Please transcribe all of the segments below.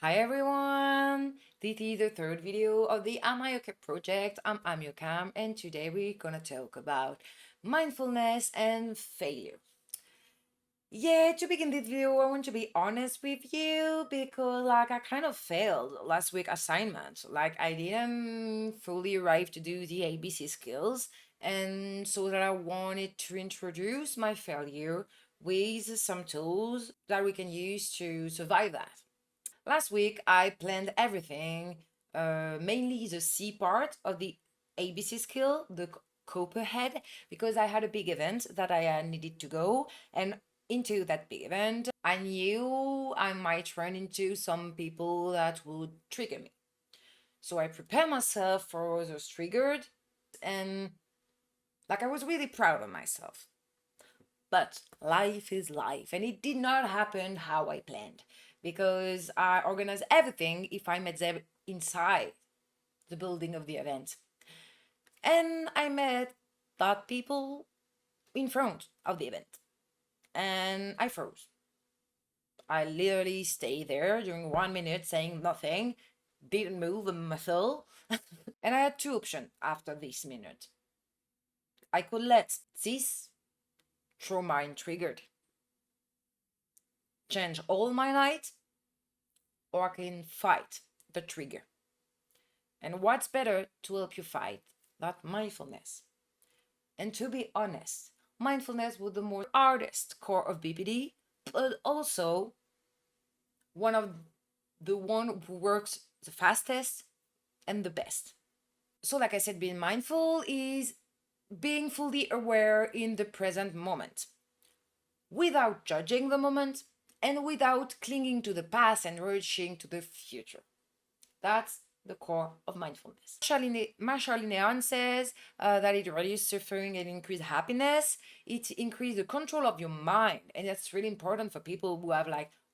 Hi everyone! This is the third video of the Am I Okay project. I'm Amyokam and today we're gonna talk about mindfulness and failure. Yeah, to begin this video, I want to be honest with you because I kind of failed last week assignment. I didn't fully arrive to do the ABC skills, and so that I wanted to introduce my failure with some tools that we can use to survive that. Last week, I planned everything, mainly the C part of the ABC skill, the Cooper head, because I had a big event that I needed to go. And into that big event, I knew I might run into some people that would trigger me. So I prepared myself for those triggered, and I was really proud of myself. But life is life, and it did not happen how I planned because I organized everything if I met them inside the building of the event. And I met that people in front of the event, and I froze. I literally stayed there during 1 minute saying nothing, didn't move a muscle. And I had two options after this minute. I could let this trauma triggered change all my night, or I can fight the trigger. And what's better to help you fight that mindfulness? And to be honest, mindfulness was the more hardest core of BPD, but also one of the one who works the fastest and the best. So, like I said, being mindful is being fully aware in the present moment without judging the moment and without clinging to the past and rushing to the future. That's the core of mindfulness. Marshall Linehan says that it reduces suffering and increases happiness. It increases the control of your mind, and that's really important for people who have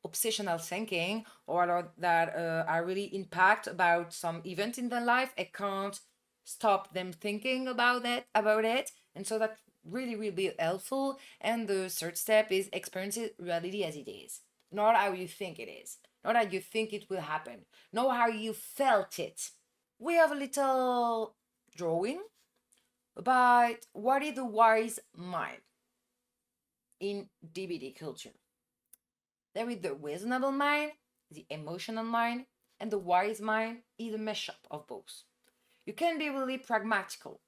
obsessional thinking or that are really impact about some event in their life. It can't stop them thinking about it, and so that really will be helpful. And the third step is experience reality as it is, not how you think it is, not how you think it will happen, know how you felt it. We have a little drawing about what is the wise mind in DBT culture. There is the reasonable mind, the emotional mind, and the wise mind is a mashup of both. You can be really pragmatical,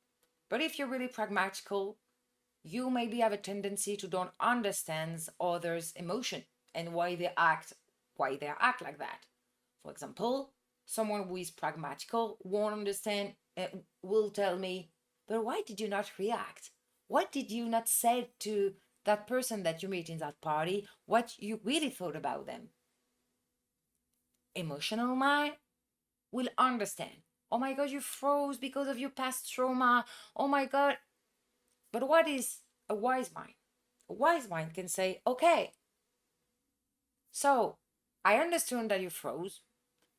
but if you're really pragmatical, you maybe have a tendency to don't understand others' emotion and why they act like that. For example, someone who is pragmatical won't understand, will tell me, but why did you not react? What did you not say to that person that you meet in that party? What you really thought about them? Emotional mind will understand. Oh my God, you froze because of your past trauma. Oh my God. But what is a wise mind? A wise mind can say, okay, so I understand that you froze,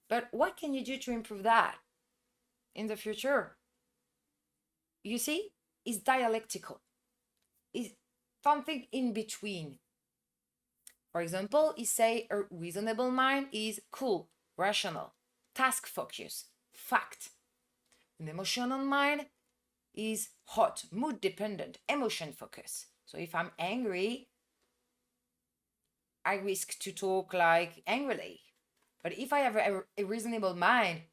but what can you do to improve that in the future? You see, it's dialectical. It's something in between. For example, you say a reasonable mind is cool, rational, task focused, fact. An emotional mind is hot, mood dependent, emotion focused. So if I'm angry, I risk to talk angrily. But if I have a reasonable mind,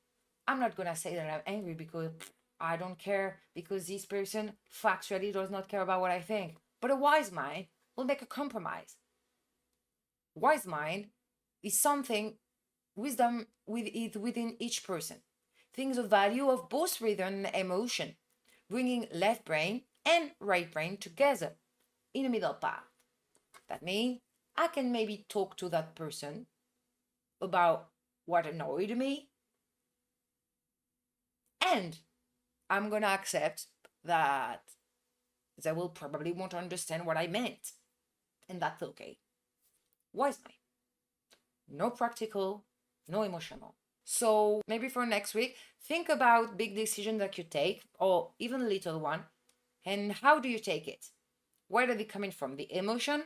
I'm not gonna say that I'm angry because I don't care, because this person factually does not care about what I think. But a wise mind will make a compromise. Wise mind is something, wisdom within each person. Things of value of both rhythm and emotion, bringing left brain and right brain together in a middle path. That means I can maybe talk to that person about what annoyed me, and I'm gonna accept that they will probably won't understand what I meant, and that's okay. Wise mind, no practical, no emotional. So maybe for next week, think about big decisions that you take, or even a little one, and how do you take it? Where are they coming from? The emotion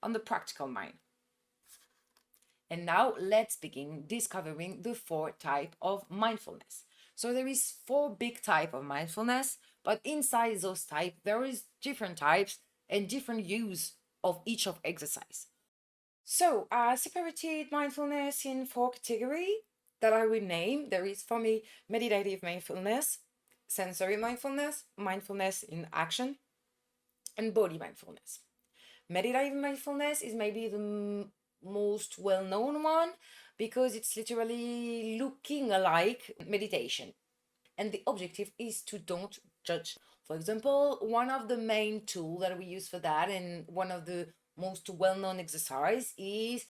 on the practical mind. And now let's begin discovering the 4 types of mindfulness. So there is 4 big types of mindfulness, but inside those types, there is different types and different use of each of exercise. So I separated mindfulness in 4 categories that I will name. There is for me meditative mindfulness, sensory mindfulness, mindfulness in action, and body mindfulness. Meditative mindfulness is maybe the most well-known one because it's literally looking like meditation. And the objective is to don't judge. For example, one of the main tools that we use for that and one of the most well-known exercise is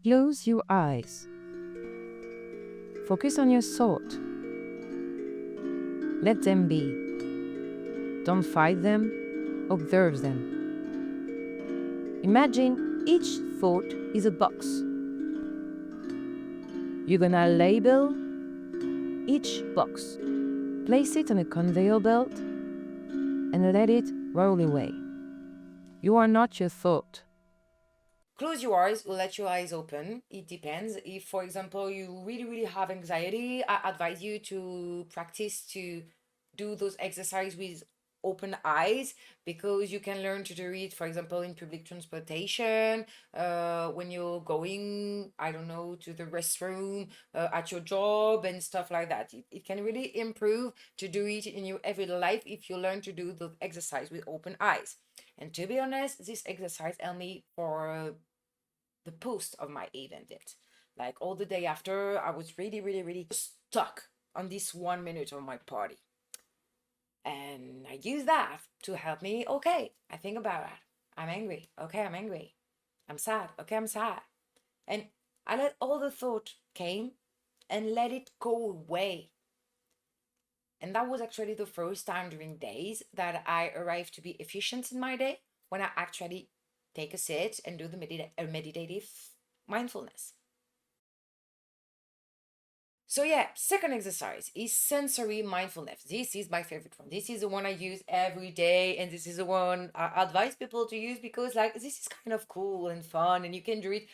Close your eyes. Focus on your thought. Let them be. Don't fight them, observe them. Imagine each thought is a box. You're gonna label each box. Place it on a conveyor belt and let it roll away. You are not your thought. close your eyes or let your eyes open. It depends. If, for example, you really have anxiety, I advise you to practice to do those exercises with open eyes because you can learn to do it, for example, in public transportation, when you're going, I don't know, to the restroom, at your job and stuff like that. It can really improve to do it in your everyday life if you learn to do the exercise with open eyes. And to be honest, this exercise helped me for the post of my event. Like all the day after, I was really stuck on this 1 minute of my party. And I use that to help me. Okay, I think about it. I'm angry. Okay, I'm angry. I'm sad. Okay, I'm sad. And I let all the thought came and let it go away. And that was actually the first time during days that I arrived to be efficient in my day when I actually take a sit and do the meditative mindfulness. So yeah, second exercise is sensory mindfulness. This is my favorite one. This is the one I use every day, and this is the one I advise people to use because like this is kind of cool and fun, and you can do it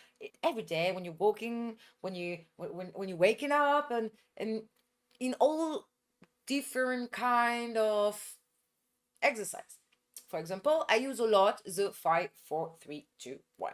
every day when you're walking, when you're waking up, and in all different kind of exercise. For example, I use a lot the 5, 4, 3, 2, 1.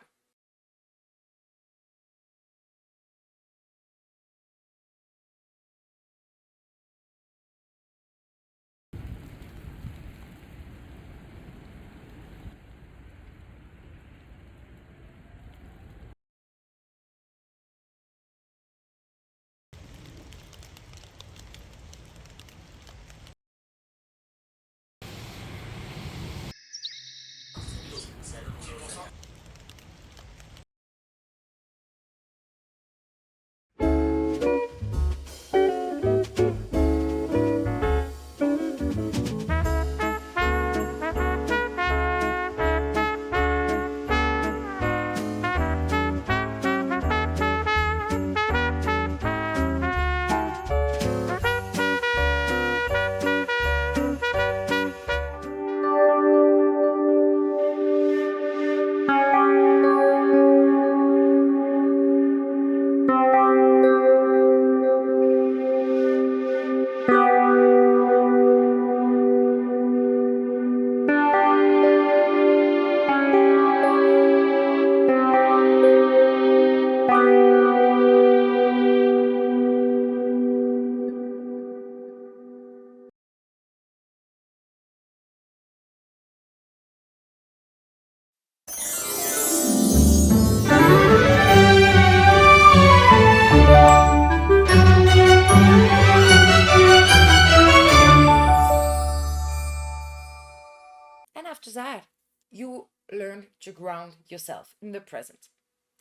And after that, you learn to ground yourself in the present.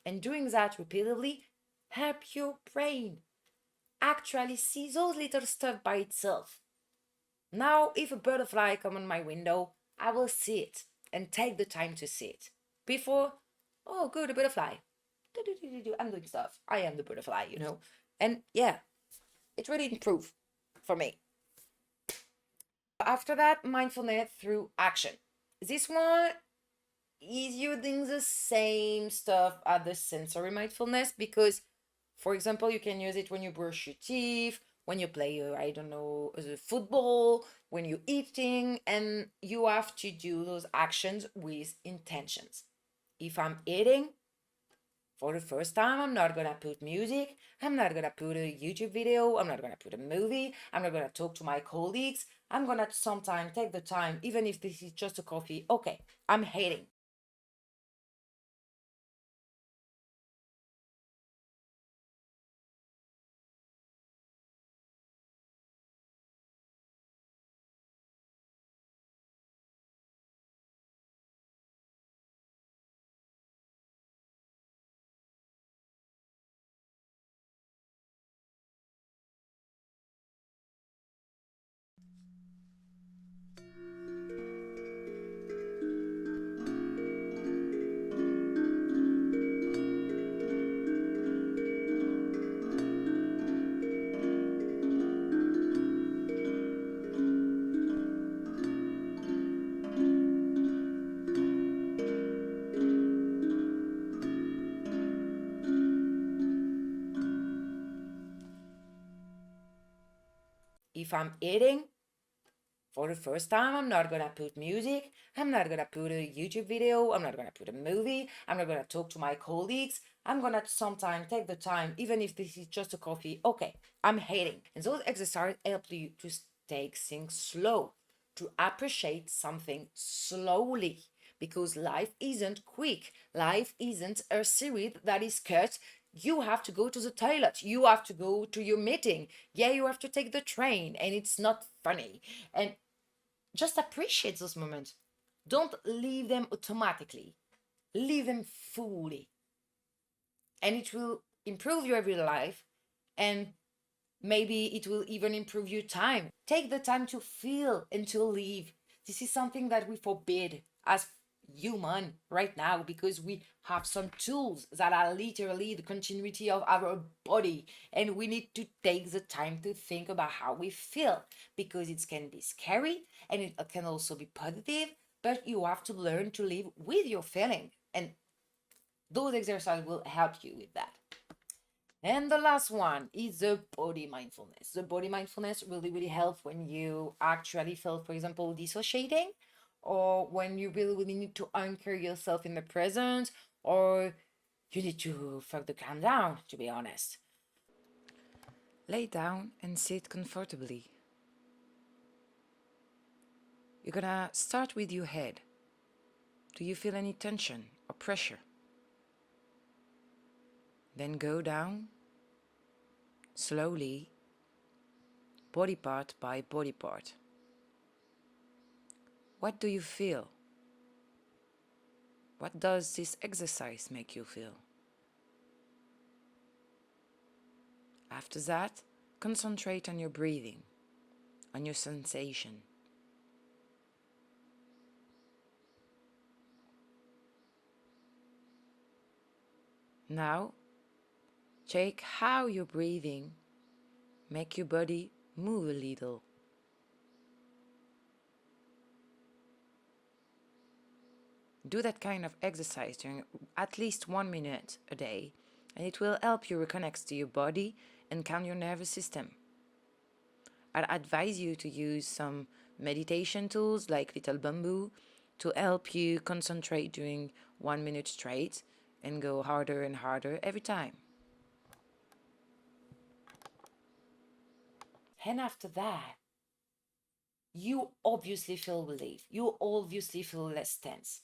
And doing that repeatedly help your brain actually see those little stuff by itself. Now, if a butterfly come on my window, I will see it and take the time to see it. Before, oh, good, a butterfly. I'm doing stuff. I am the butterfly. And yeah, it really improved for me. After that, mindfulness through action. This one is you doing the same stuff as the sensory mindfulness? Because, for example, you can use it when you brush your teeth, when you play, I don't know, the football, when you're eating, and you have to do those actions with intentions. If I'm eating, for the first time, I'm not gonna put music, I'm not gonna put a YouTube video, I'm not gonna put a movie, I'm not gonna talk to my colleagues. I'm gonna sometime take the time, even if this is just a coffee. Okay, I'm hating. If I'm eating, for the first time, I'm not gonna put music, I'm not gonna put a YouTube video, I'm not gonna put a movie, I'm not gonna talk to my colleagues. I'm gonna sometime take the time, even if this is just a coffee. Okay, I'm hating. And those exercises help you to take things slow, to appreciate something slowly. Because life isn't quick. Life isn't a series that is cut. You have to go to the toilet. You have to go to your meeting. Yeah, you have to take the train, and it's not funny. And just appreciate those moments. Don't leave them automatically, leave them fully. And it will improve your everyday life, and maybe it will even improve your time. Take the time to feel and to live. This is something that we forbid as human right now, because we have some tools that are literally the continuity of our body, and we need to take the time to think about how we feel, because it can be scary and it can also be positive, but you have to learn to live with your feeling, and those exercises will help you with that. And the last one is the body mindfulness. The body mindfulness really, really helps when you actually feel, for example, dissociating, or when you really, really need to anchor yourself in the present, or you need to fuck the calm down, to be honest. Lay down and sit comfortably. You're gonna start with your head. Do you feel any tension or pressure? Then go down slowly, body part by body part. What do you feel? What does this exercise make you feel? After that, concentrate on your breathing, on your sensation. Now, check how your breathing make your body move a little. Do that kind of exercise during at least 1 minute a day, and it will help you reconnect to your body and calm your nervous system. I'd advise you to use some meditation tools like Little Bamboo to help you concentrate during 1 minute straight and go harder and harder every time. And after that, you obviously feel relief. You obviously feel less tense.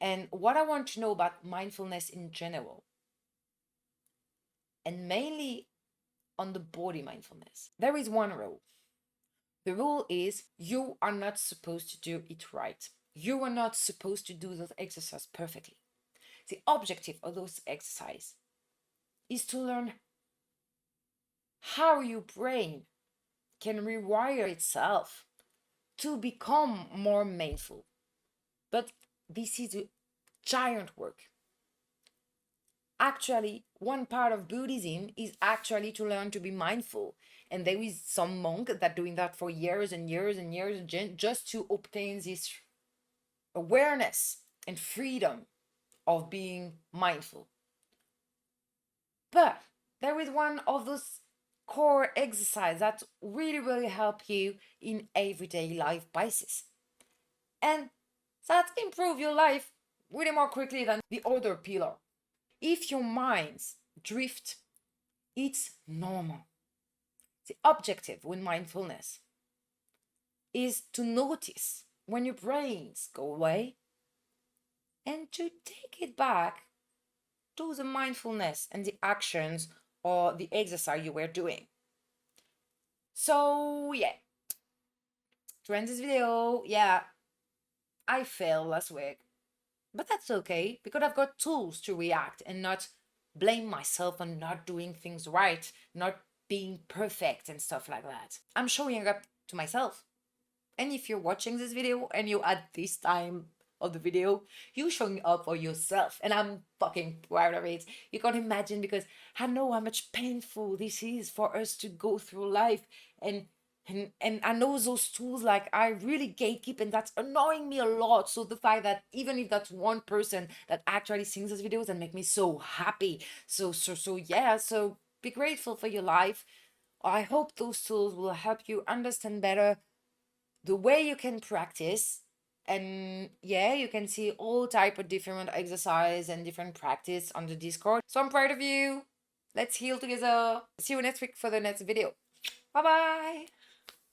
And what I want to know about mindfulness in general, and mainly on the body mindfulness, there is one rule. The rule is you are not supposed to do it right. You are not supposed to do those exercises perfectly. The objective of those exercises is to learn how your brain can rewire itself to become more mindful. But this is a giant work. Actually, one part of Buddhism is actually to learn to be mindful. And there is some monk that doing that for years and years and years just to obtain this awareness and freedom of being mindful. But there is one of those core exercises that really help you in everyday life basis. And that improve your life really more quickly than the other pillar. If your minds drift, it's normal. The objective with mindfulness is to notice when your brains go away and to take it back to the mindfulness and the actions or the exercise you were doing. So, yeah, to end this video, yeah, I failed last week, but that's okay because I've got tools to react and not blame myself on not doing things right, not being perfect and stuff like that. I'm showing up to myself. And if you're watching this video and you're at this time of the video, you showing up for yourself. And I'm fucking proud of it. You can't imagine because I know how much painful this is for us to go through life. And I know those tools like I really gatekeep and that's annoying me a lot. So the fact that even if that's one person that actually sees these videos and make me so happy. So yeah, so be grateful for your life. I hope those tools will help you understand better the way you can practice. And yeah, you can see all type of different exercise and different practice on the Discord. So I'm proud of you. Let's heal together. See you next week for the next video. Bye bye.